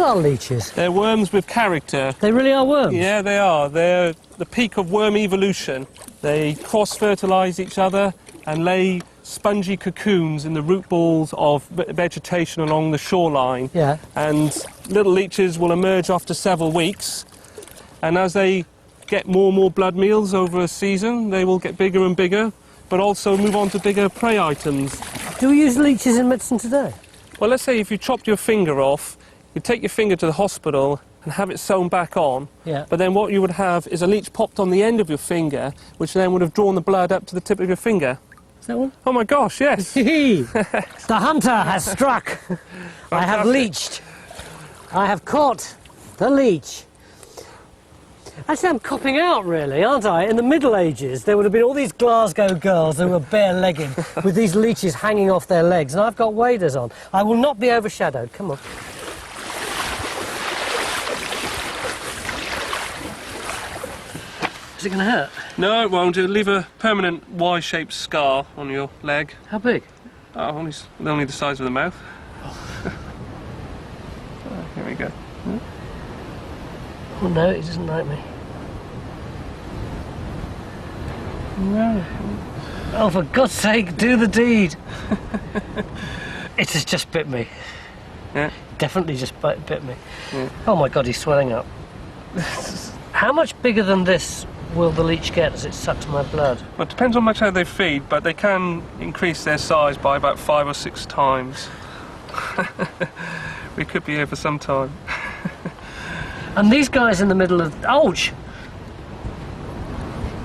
What are leeches? They're worms with character. They really are worms? Yeah, they are. They're the peak of worm evolution. They cross-fertilise each other and lay spongy cocoons in the root balls of vegetation along the shoreline. Yeah. And little leeches will emerge after several weeks. And as they get more and more blood meals over a season, they will get bigger and bigger, but also move on to bigger prey items. Do we use leeches in medicine today? Well, let's say if you chopped your finger off, you'd take your finger to the hospital and have it sewn back on. Yeah. But then what you would have is a leech popped on the end of your finger, which then would have drawn the blood up to the tip of your finger. Is that one? Oh my gosh, yes. The hunter has struck. I have leeched. I have caught the leech. Actually, I'm copping out, really, aren't I? In the Middle Ages, there would have been all these Glasgow girls who were bare-legged with these leeches hanging off their legs, and I've got waders on. I will not be overshadowed. Come on. Is it going to hurt? No, it won't. It'll leave a permanent Y-shaped scar on your leg. How big? Oh, only the size of the mouth. Here we go. Oh no, it doesn't like me. No. Oh, for God's sake, do the deed. It has just bit me. Yeah. Definitely just bit me. Yeah. Oh my God, he's swelling up. How much bigger than this will the leech get as it sucks my blood? Well, it depends on how they feed, but they can increase their size by about 5 or 6 times. We could be here for some time. And these guys in the middle of... Ouch!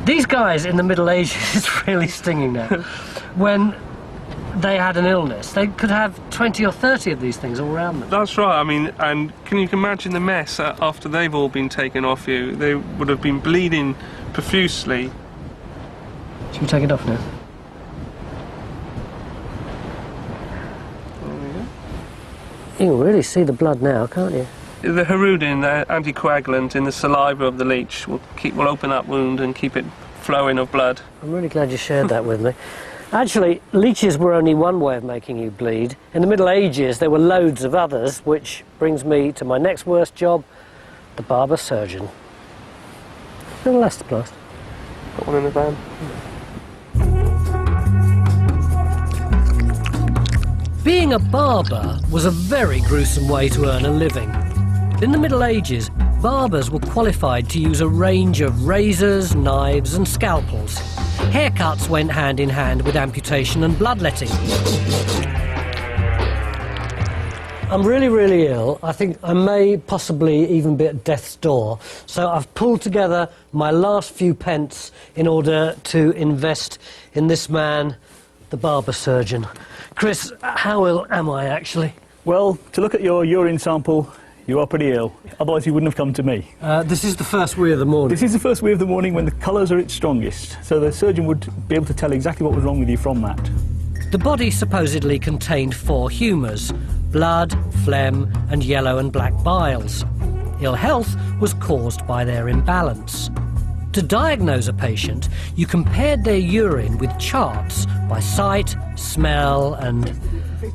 These guys in the Middle Ages, it's really stinging now. When they had an illness, they could have 20 or 30 of these things all around them. That's right. I mean, and can you imagine the mess after they've all been taken off you? They would have been bleeding profusely. Should we take it off now? There we go. You can really see the blood now, can't you? The Hirudin, the anticoagulant in the saliva of the leech, will open that wound and keep it flowing of blood. I'm really glad you shared that with me. Actually, leeches were only one way of making you bleed. In the Middle Ages, there were loads of others, which brings me to my next worst job, the barber surgeon. Little elastoplast. Got one in the van. Being a barber was a very gruesome way to earn a living. In the Middle Ages, barbers were qualified to use a range of razors, knives and scalpels. Haircuts went hand in hand with amputation and bloodletting. I'm really, really ill. I think I may possibly even be at death's door. So I've pulled together my last few pence in order to invest in this man, the barber surgeon. Chris, how ill am I actually? Well, to look at your urine sample, you are pretty ill. Otherwise you wouldn't have come to me. This is the first wee of the morning. This is the first wee of the morning when the colours are its strongest. So the surgeon would be able to tell exactly what was wrong with you from that. The body supposedly contained 4 humours: blood, phlegm and yellow and black biles. Ill health was caused by their imbalance. To diagnose a patient, you compared their urine with charts by sight, smell and...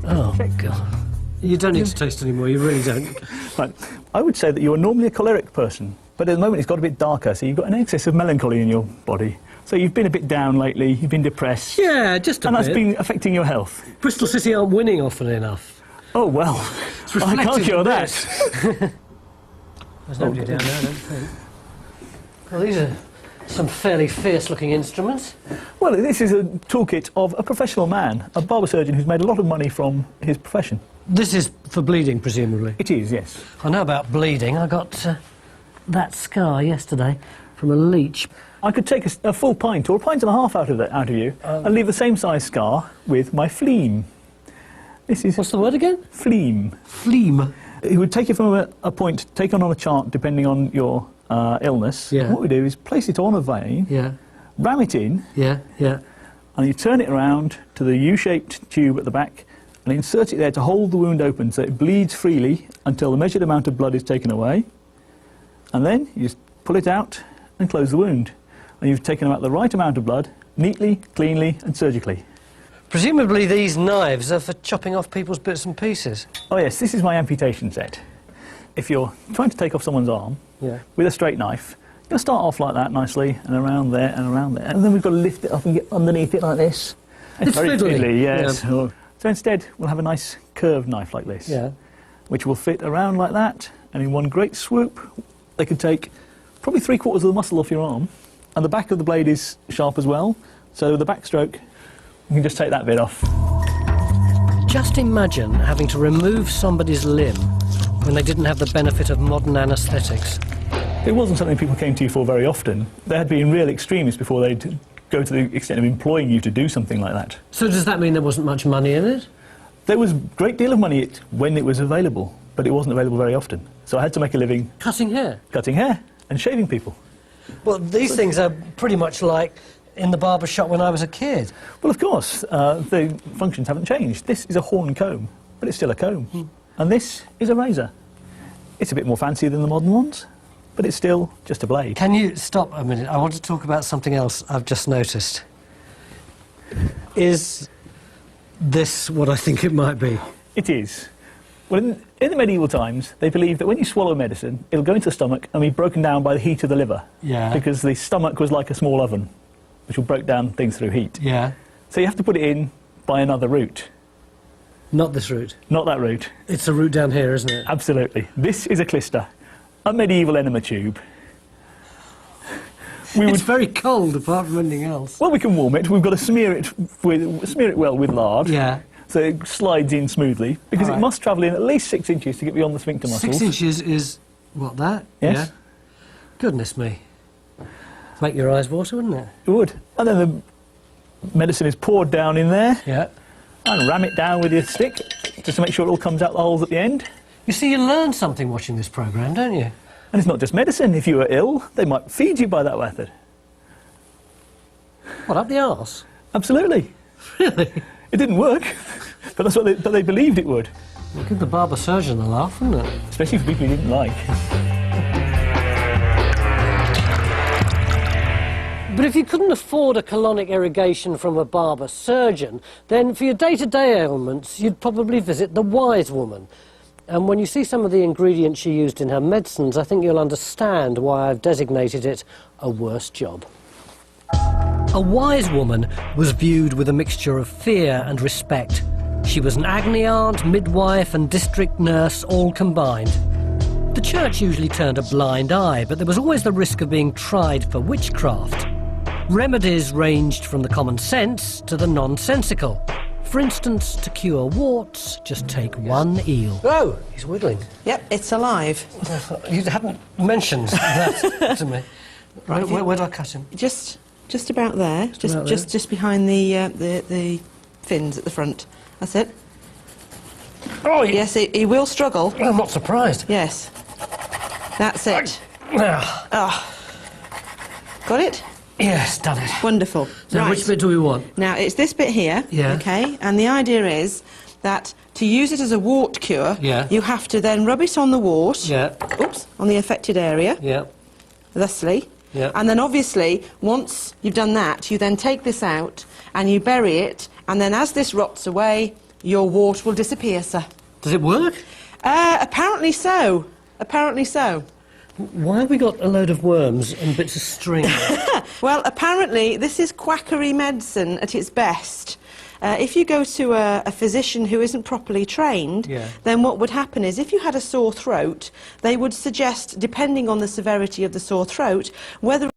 Oh, God. You don't need to taste anymore, you really don't. Right. I would say that you're normally a choleric person, but at the moment it's got a bit darker, so you've got an excess of melancholy in your body. So you've been a bit down lately, you've been depressed. Yeah, just a bit. And that's been affecting your health. Bristol City aren't winning often enough. Oh, well, I can't cure that. There's nobody down there, I don't think. Well, these are some fairly fierce-looking instruments. Well, this is a toolkit of a professional man, a barber surgeon who's made a lot of money from his profession. This is for bleeding, presumably? It is, yes. I know about bleeding. I got that scar yesterday from a leech. I could take a full pint or a pint and a half out of you and leave the same size scar with my phlegm. This is... What's the word again? Phlegm. Phlegm. It would take you from a point taken on a chart depending on your illness. Yeah. What we do is place it on a vein, Yeah. ram it in, Yeah, yeah. and you turn it around to the U-shaped tube at the back and insert it there to hold the wound open so it bleeds freely until the measured amount of blood is taken away. And then you just pull it out and close the wound. And you've taken out the right amount of blood, neatly, cleanly and surgically. Presumably these knives are for chopping off people's bits and pieces. Oh yes, this is my amputation set. if you're trying to take off someone's arm with a straight knife, you're going to start off like that nicely, and around there, and around there. And then we've got to lift it up and get underneath it like this. It's very fiddly. fiddly, yes. Yeah. So instead, we'll have a nice curved knife like this, which will fit around like that, and in one great swoop, they can take probably 3/4 of the muscle off your arm, and the back of the blade is sharp as well, so the backstroke, you can just take that bit off. Just imagine having to remove somebody's limb when they didn't have the benefit of modern anaesthetics. It wasn't something people came to you for very often. There had been real extremists before they'd go to the extent of employing you to do something like that. So does that mean there wasn't much money in it? There was a great deal of money when it was available, but it wasn't available very often. So I had to make a living Cutting hair? cutting hair and shaving people. Well, these things are pretty much like in the barber shop when I was a kid. Well, of course, the functions haven't changed. This is a horn comb, but it's still a comb. And this is a razor. It's a bit more fancy than the modern ones, but it's still just a blade. Can you stop a minute? I want to talk about something else I've just noticed. Is this what I think it might be? It is. Well, in the medieval times, they believed that when you swallow medicine, it'll go into the stomach and be broken down by the heat of the liver. Yeah. Because the stomach was like a small oven, which will break down things through heat. Yeah. So you have to put it in by another route. Not this route. Not that route. It's a route down here, isn't it? Absolutely. This is a clister, a medieval enema tube. It's very cold, apart from anything else. Well, we can warm it. We've got to smear it well with lard. Yeah. So it slides in smoothly, because All right. it must travel in at least 6 inches to get beyond the sphincter muscles. 6 inches is, what, that? Yes. Yeah. Goodness me. Make your eyes water, wouldn't it? It would. And then the medicine is poured down in there, Yeah. and ram it down with your stick, just to make sure it all comes out the holes at the end. You see, you learn something watching this programme, don't you? And it's not just medicine. If you were ill, they might feed you by that method. What, up the arse? Absolutely. Really? It didn't work, but that's what they believed it would, Well, give the barber surgeon a laugh, wouldn't it? especially for people he didn't like. But if you couldn't afford a colonic irrigation from a barber surgeon, then for your day-to-day ailments, you'd probably visit the wise woman. And when you see some of the ingredients she used in her medicines, I think you'll understand why I've designated it a worse job. A wise woman was viewed with a mixture of fear and respect. She was an agony aunt, midwife and district nurse all combined. The church usually turned a blind eye, but there was always the risk of being tried for witchcraft. Remedies ranged from the common sense to the nonsensical. For instance, to cure warts, just take one eel. Oh, he's wiggling. Yep, it's alive. You hadn't mentioned that to me. Right, where do I cut him? Just about there. about there? Just behind the fins at the front. That's it. Oh, Yes, he will struggle. I'm not surprised. Yes. That's it. Ah, Got it? yes, done it. Wonderful. So Right. which bit do we want? Now, it's this bit here, Yeah. okay? And the idea is that to use it as a wart cure, Yeah. you have to then rub it on the wart, Yeah, oops, on the affected area, yeah, thusly. yeah. And then obviously, once you've done that, you then take this out and you bury it, and then as this rots away, your wart will disappear, sir. Does it work? Apparently so. Apparently so. Why have we got a load of worms and bits of string? Well, apparently this is quackery medicine at its best. If you go to a physician who isn't properly trained, Yeah. then what would happen is if you had a sore throat, they would suggest, depending on the severity of the sore throat, whether